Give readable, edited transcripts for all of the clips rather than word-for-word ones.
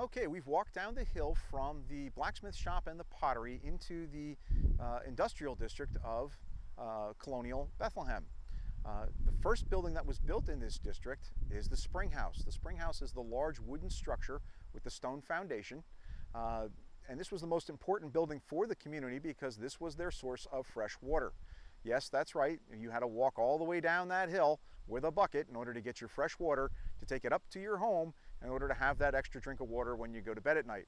Okay, we've walked down the hill from the blacksmith shop and the pottery into the industrial district of colonial Bethlehem. The first building that was built in this district is the spring house. The spring house is the large wooden structure with the stone foundation. And this was the most important building for the community because this was their source of fresh water. Yes, that's right. You had to walk all the way down that hill with a bucket in order to get your fresh water to take it up to your home in order to have that extra drink of water when you go to bed at night.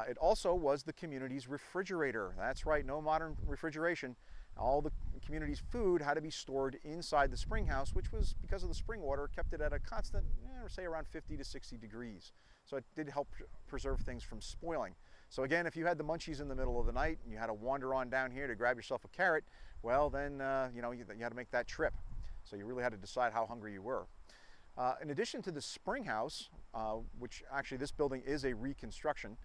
It also was the community's refrigerator. That's right, no modern refrigeration. All the community's food had to be stored inside the spring house, which was, because of the spring water, kept it at a constant, say around 50 to 60 degrees. So it did help preserve things from spoiling. So again, if you had the munchies in the middle of the night and you had to wander on down here to grab yourself a carrot, well then, you had to make that trip. So you really had to decide how hungry you were. In addition to the spring house, which actually this building is a reconstruction,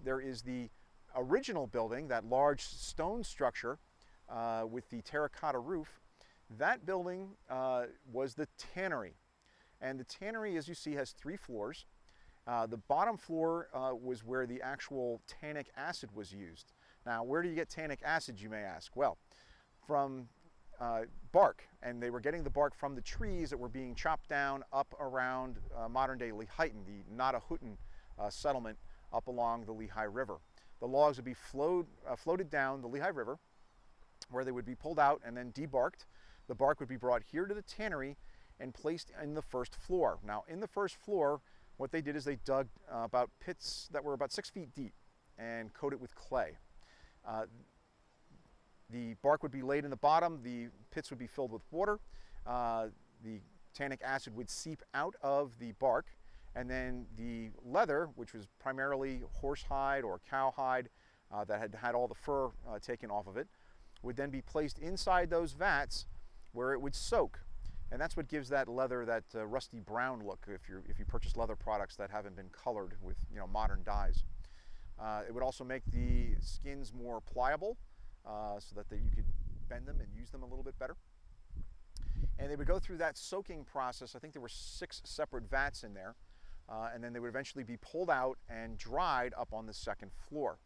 there is the original building, that large stone structure with the terracotta roof. That building was the tannery. And the tannery, as you see, has 3 floors. The bottom floor was where the actual tannic acid was used. Now, where do you get tannic acid, you may ask? Well, from bark, and they were getting the bark from the trees that were being chopped down up around modern-day Lehighton, the Nottahootun settlement up along the Lehigh River. The logs would be floated down the Lehigh River, where they would be pulled out and then debarked. The bark would be brought here to the tannery and placed in the first floor. Now, in the first floor, what they did is they dug about pits that were about 6 feet deep and coated with clay. The bark would be laid in the bottom, the pits would be filled with water, the tannic acid would seep out of the bark, and then the leather, which was primarily horsehide or cowhide that had had all the fur taken off of it, would then be placed inside those vats where it would soak. And that's what gives that leather that rusty brown look if you purchase leather products that haven't been colored with modern dyes. It would also make the skins more pliable so that you could bend them and use them a little bit better. And they would go through that soaking process. I think there were 6 separate vats in there. And then they would eventually be pulled out and dried up on the second floor,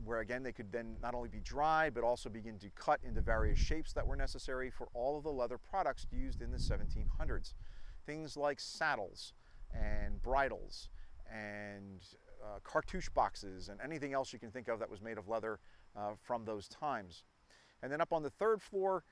where again they could then not only be dried but also begin to cut into various shapes that were necessary for all of the leather products used in the 1700s. Things like saddles and bridles and cartouche boxes and anything else you can think of that was made of leather from those times. And then up on the 3rd floor,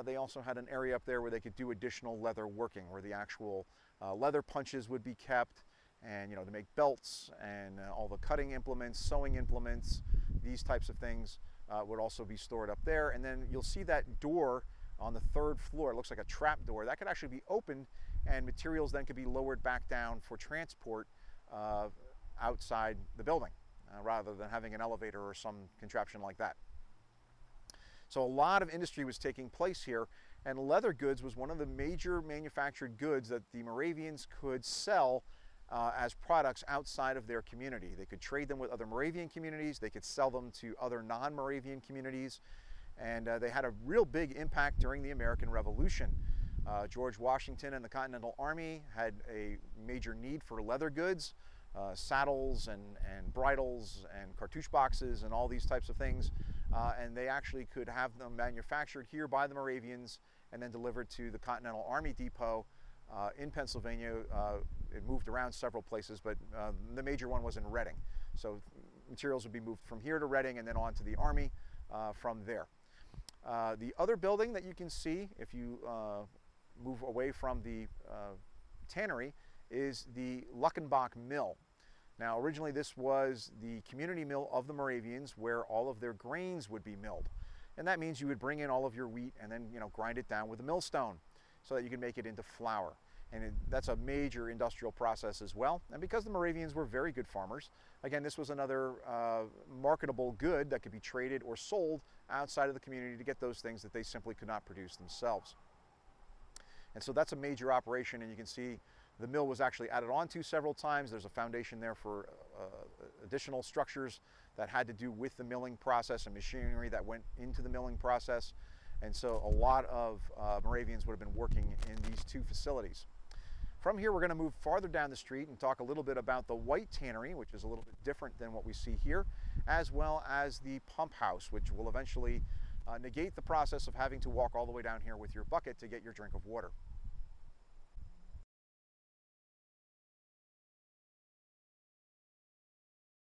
they also had an area up there where they could do additional leather working, where the actual leather punches would be kept, and to make belts and all the cutting implements, sewing implements, these types of things would also be stored up there. And then you'll see that door on the 3rd floor. It looks like a trap door. That could actually be opened, and materials then could be lowered back down for transport outside the building, rather than having an elevator or some contraption like that. So a lot of industry was taking place here, and leather goods was one of the major manufactured goods that the Moravians could sell as products outside of their community. They could trade them with other Moravian communities, they could sell them to other non-Moravian communities, and they had a real big impact during the American Revolution. George Washington and the Continental Army had a major need for leather goods, saddles and bridles and cartouche boxes and all these types of things, and they actually could have them manufactured here by the Moravians and then delivered to the Continental Army Depot in Pennsylvania. It moved around several places, but the major one was in Reading. So materials would be moved from here to Reading and then on to the Army from there. The other building that you can see if you move away from the tannery is the Luckenbach Mill. Now, originally this was the community mill of the Moravians where all of their grains would be milled. And that means you would bring in all of your wheat and then, grind it down with a millstone so that you can make it into flour. And that's a major industrial process as well. And because the Moravians were very good farmers, again, this was another marketable good that could be traded or sold outside of the community to get those things that they simply could not produce themselves. And so that's a major operation, and you can see the mill was actually added onto several times. There's a foundation there for additional structures that had to do with the milling process and machinery that went into the milling process. And so a lot of Moravians would have been working in these 2 facilities. From here, we're going to move farther down the street and talk a little bit about the white tannery, which is a little bit different than what we see here, as well as the pump house, which will eventually negate the process of having to walk all the way down here with your bucket to get your drink of water.